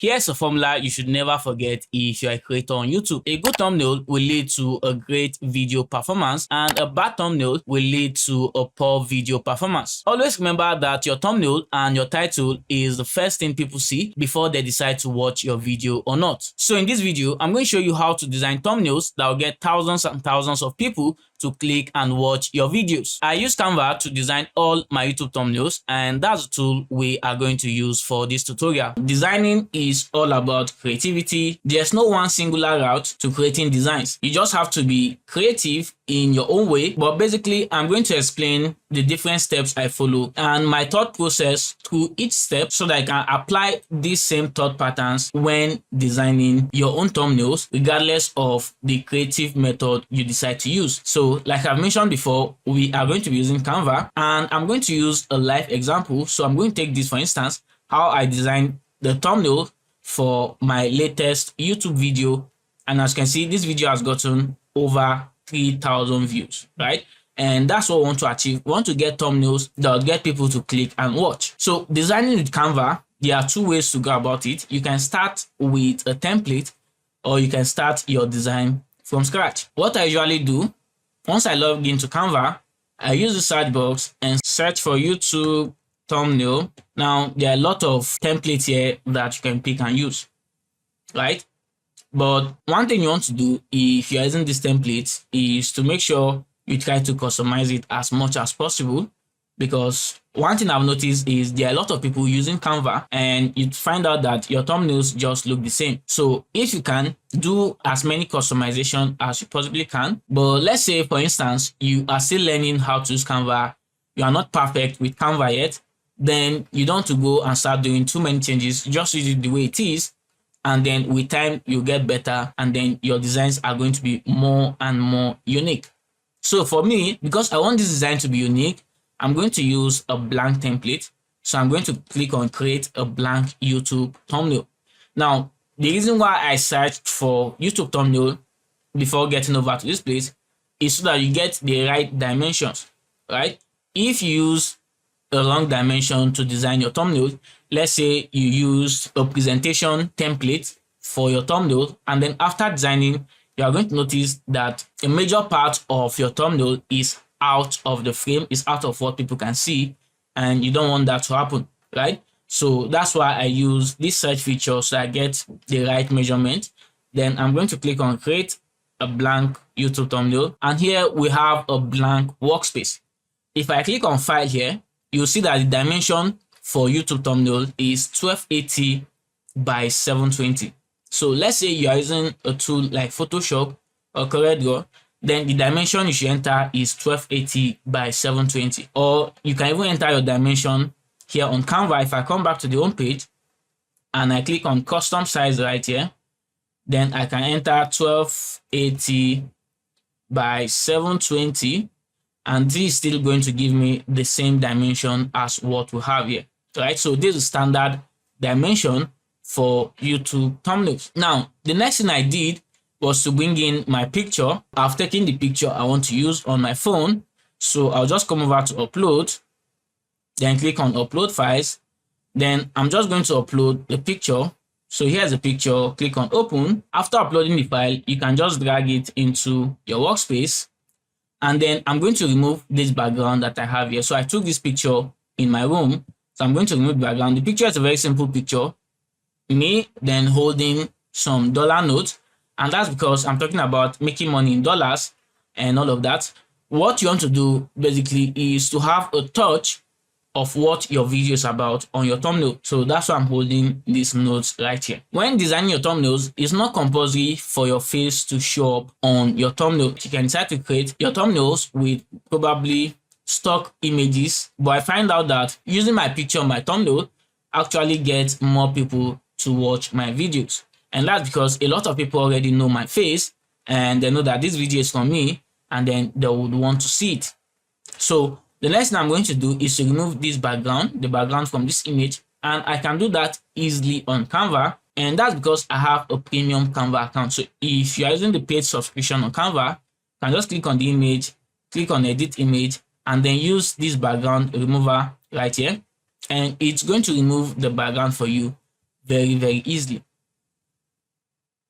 Here's a formula you should never forget if you're a creator on YouTube. A good thumbnail will lead to a great video performance, and a bad thumbnail will lead to a poor video performance. Always remember that your thumbnail and your title is the first thing people see before they decide to watch your video or not. So in this video, I'm going to show you how to design thumbnails that will get thousands and thousands of people to click and watch your videos. I use Canva to design all my YouTube thumbnails, and that's the tool we are going to use for this tutorial. Designing is all about creativity. There's no one singular route to creating designs. You just have to be creative in your own way, but basically I'm going to explain the different steps I follow and my thought process through each step so that I can apply these same thought patterns when designing your own thumbnails, regardless of the creative method you decide to use. So like I've mentioned before, we are going to be using Canva, and I'm going to use a live example. So I'm going to take this, for instance, how I designed the thumbnail for my latest YouTube video. And as you can see, this video has gotten over 3,000 views, right? And that's what we want to achieve. We want to get thumbnails that will get people to click and watch. So designing with Canva, there are two ways to go about it. You can start with a template, or you can start your design from scratch. What I usually do, once I log into Canva, I use the search box and search for YouTube thumbnail. Now, there are a lot of templates here that you can pick and use, right? But one thing you want to do if you're using this template is to make sure you try to customize it as much as possible, because one thing I've noticed is there are a lot of people using Canva and you find out that your thumbnails just look the same. So if you can, do as many customization as you possibly can. But let's say, for instance, you are still learning how to use Canva, you are not perfect with Canva yet, then you don't want to go and start doing too many changes. Just use it the way it is, and then with time you get better, and then your designs are going to be more and more unique. So for me, because I want this design to be unique, I'm going to use a blank template. So I'm going to click on create a blank YouTube thumbnail. Now, the reason why I searched for YouTube thumbnail before getting over to this place is so that you get the right dimensions, right? If you use a wrong dimension to design your thumbnail, let's say you use a presentation template for your thumbnail, and then after designing, you are going to notice that a major part of your thumbnail is out of the frame, is out of what people can see, and you don't want that to happen, right? So that's why I use this search feature so I get the right measurement. Then I'm going to click on create a blank YouTube thumbnail, and here we have a blank workspace. If I click on file here, you'll see that the dimension for YouTube thumbnail is 1280 by 720. So let's say you are using a tool like Photoshop or CorelDRAW, then the dimension you should enter is 1280 by 720. Or you can even enter your dimension here on Canva. If I come back to the home page and I click on custom size right here, then I can enter 1280 by 720, and this is still going to give me the same dimension as what we have here, right? So this is standard dimension for YouTube thumbnails. Now, the next thing I did was to bring in my picture. I've taken the picture I want to use on my phone. So I'll just come over to upload, then click on upload files. Then I'm just going to upload the picture. So here's the picture, click on open. After uploading the file, you can just drag it into your workspace. And then I'm going to remove this background that I have here. So I took this picture in my room. So I'm going to remove the background. The picture is a very simple picture. Me then holding some dollar notes, and that's because I'm talking about making money in dollars and all of that. What you want to do basically is to have a touch of what your video is about on your thumbnail. So that's why I'm holding these notes right here. When designing your thumbnails, it's not compulsory for your face to show up on your thumbnail. You can decide to create your thumbnails with probably stock images, but I find out that using my picture on my thumbnail actually gets more people to watch my videos. And that's because a lot of people already know my face and they know that this video is from me, and then they would want to see it. So the next thing I'm going to do is to remove this background, the background from this image, and I can do that easily on Canva. And that's because I have a premium Canva account. So if you're using the paid subscription on Canva, you can just click on the image, click on edit image, and then use this background remover right here. And it's going to remove the background for you very, very easily.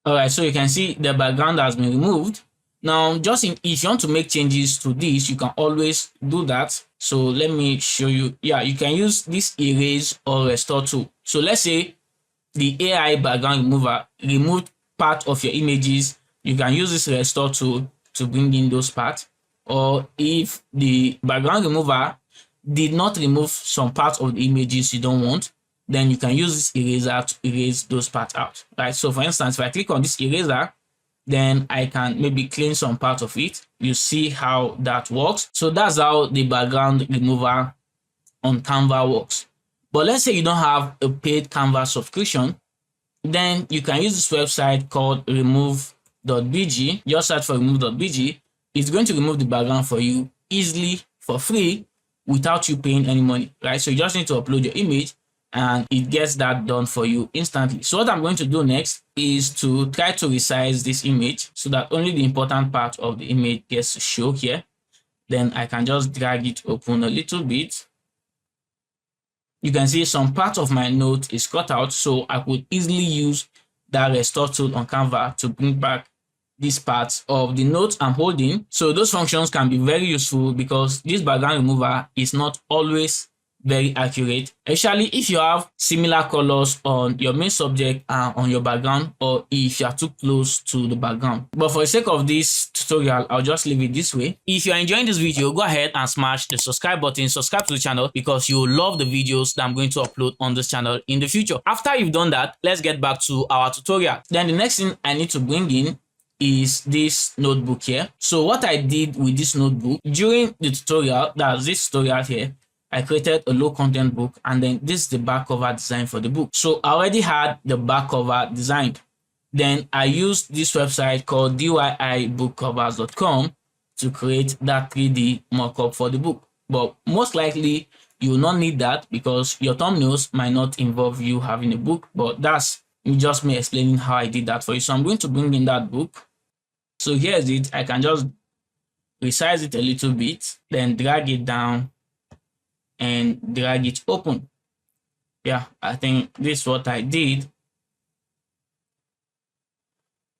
Alright, so you can see the background has been removed. Now, if you want to make changes to this, you can always do that. So let me show you. Yeah, you can use this erase or restore tool. So let's say the AI background remover removed part of your images. You can use this restore tool to bring in those parts. Or if the background remover did not remove some parts of the images you don't want, then you can use this eraser to erase those parts out, right? So for instance, if I click on this eraser, then I can maybe clean some part of it. You see how that works. So that's how the background remover on Canva works. But let's say you don't have a paid Canva subscription, then you can use this website called remove.bg. Just search for remove.bg. It's going to remove the background for you easily for free without you paying any money, right? So you just need to upload your image and it gets that done for you instantly. So what I'm going to do next is to try to resize this image so that only the important part of the image gets to show here. Then I can just drag it open a little bit. You can see some part of my note is cut out, so I could easily use that restore tool on Canva to bring back these parts of the notes I'm holding. So those functions can be very useful because this background remover is not always very accurate, especially if you have similar colors on your main subject and on your background, or if you are too close to the background. But for the sake of this tutorial, I'll just leave it this way. If you're enjoying this video, go ahead and smash the subscribe button, subscribe to the channel, because you will love the videos that I'm going to upload on this channel in the future. After you've done that, let's get back to our tutorial. Then the next thing I need to bring in is this notebook here. So what I did with this notebook during the tutorial, that's this tutorial here, I created a low content book, and then this is the back cover design for the book. So I already had the back cover designed. Then I used this website called DIYbookcovers.com to create that 3D mockup for the book. But most likely you will not need that because your thumbnails might not involve you having a book, but that's just me explaining how I did that for you. So I'm going to bring in that book. So here's it. I can just resize it a little bit, then drag it down and drag it open. Yeah, I think this is what I did.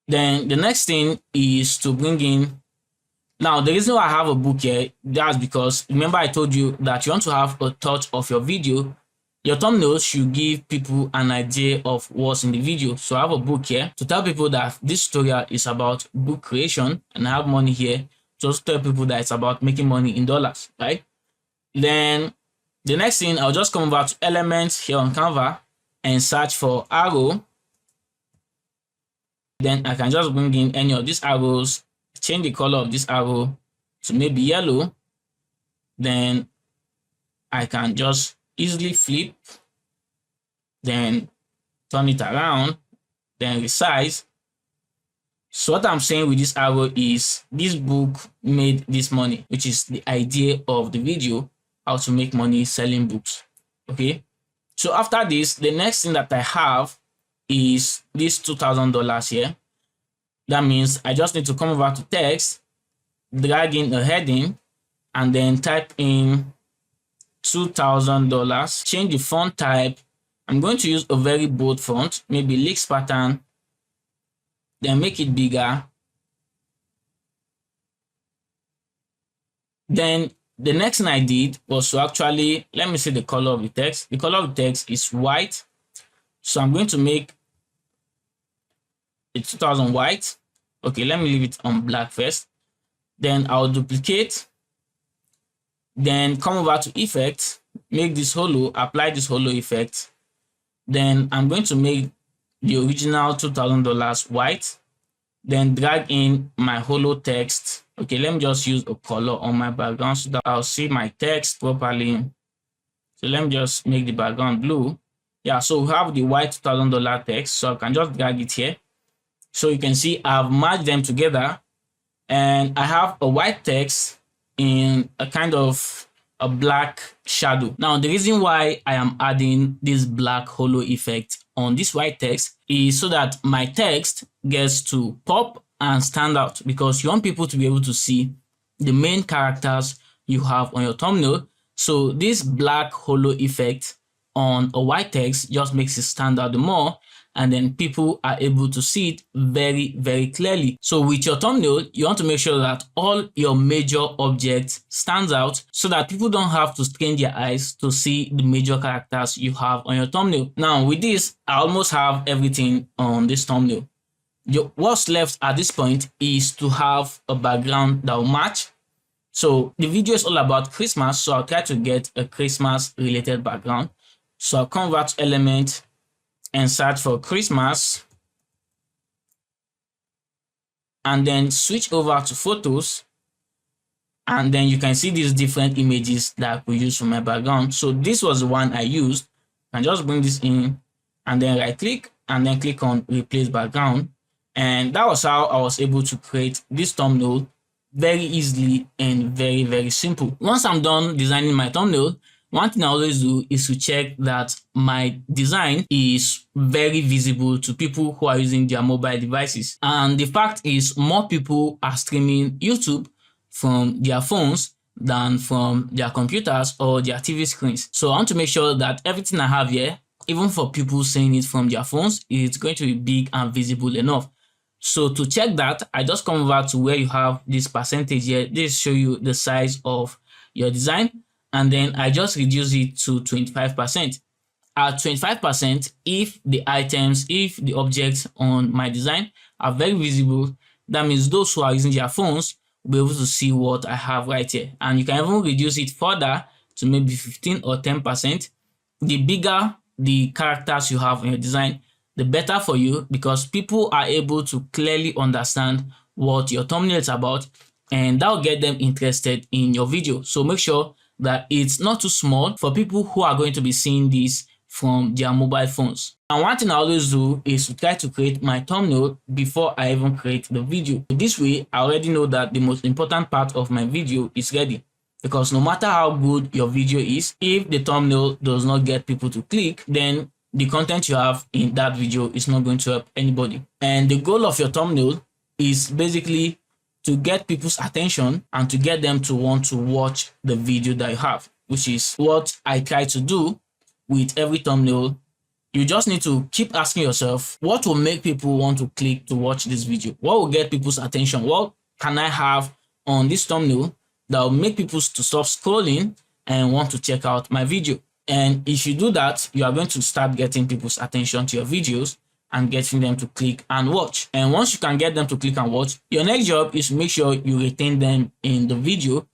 Then the next thing is to bring in, now the reason why I have a book here, that's because remember I told you that you want to have a touch of your video. Your thumbnails should give people an idea of what's in the video. So I have a book here to tell people that this tutorial is about book creation, and I have money here just to tell people that it's about making money in dollars, right? Then the next thing, I'll just come over to elements here on Canva and search for arrow. Then I can just bring in any of these arrows, change the color of this arrow to maybe yellow. Then I can just easily flip, then turn it around, then resize. So what I'm saying with this arrow is this book made this money, which is the idea of the video, how to make money selling books. Okay, so after this, the next thing that I have is this $2,000 here. That means I just need to come over to text, drag in a heading, and then type in $2,000. Change the font type. I'm going to use a very bold font, maybe Leaks pattern, then make it bigger. Then the next thing I did was to actually, let me see the color of the text. The color of the text is white. So I'm going to make it 2000 white. Okay, let me leave it on black first. Then I'll duplicate. Then come over to effect, make this hollow, apply this hollow effect. Then I'm going to make the original $2,000 white. Then drag in my hollow text. Okay, let me just use a color on my background so that I'll see my text properly. So let me just make the background blue. Yeah, so we have the white $2,000 text. So I can just drag it here. So you can see I've merged them together, and I have a white text in a kind of a black shadow. Now, the reason why I am adding this black hollow effect on this white text is so that my text gets to pop and stand out, because you want people to be able to see the main characters you have on your thumbnail. So this black hollow effect on a white text just makes it stand out the more, and then people are able to see it very, very clearly. So with your thumbnail, you want to make sure that all your major objects stands out so that people don't have to strain their eyes to see the major characters you have on your thumbnail. Now with this, I almost have everything on this thumbnail. What's left at this point is to have a background that will match. So the video is all about Christmas, so I'll try to get a Christmas related background. So I'll convert to element and search for Christmas, and then switch over to photos, and then you can see these different images that I could use for my background. So this was the one I used, and just bring this in and then right click and then click on replace background, and that was how I was able to create this thumbnail very easily and very, very simple. Once I'm done designing my thumbnail, one thing I always do is to check that my design is very visible to people who are using their mobile devices. And the fact is, more people are streaming YouTube from their phones than from their computers or their TV screens. So I want to make sure that everything I have here, even for people seeing it from their phones, is going to be big and visible enough. So to check that, I just come over to where you have this percentage here. This show you the size of your design. And then I just reduce it to 25%. At 25%, if the objects on my design are very visible, that means those who are using their phones will be able to see what I have right here. And you can even reduce it further to maybe 15 or 10%. The bigger the characters you have in your design, the better for you, because people are able to clearly understand what your thumbnail is about, and that will get them interested in your video. So make sure that it's not too small for people who are going to be seeing this from their mobile phones. And one thing I always do is to try to create my thumbnail before I even create the video. This way, I already know that the most important part of my video is ready. Because no matter how good your video is, if the thumbnail does not get people to click, then the content you have in that video is not going to help anybody. And the goal of your thumbnail is basically to get people's attention and to get them to want to watch the video that you have, which is what I try to do with every thumbnail. You just need to keep asking yourself, what will make people want to click to watch this video? What will get people's attention? What can I have on this thumbnail that will make people to stop scrolling and want to check out my video? And if you do that, you are going to start getting people's attention to your videos and getting them to click and watch. And once you can get them to click and watch, your next job is to make sure you retain them in the video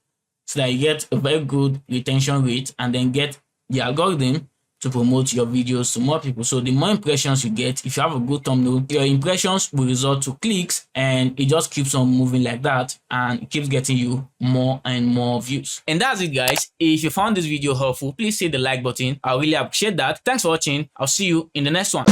so that you get a very good retention rate, and then get the algorithm to promote your videos to more people. So the more impressions you get, if you have a good thumbnail, your impressions will result to clicks, and it just keeps on moving like that, and it keeps getting you more and more views. And that's it, guys. If you found this video helpful, please hit the like button. I really appreciate that. Thanks for watching. I'll see you in the next one.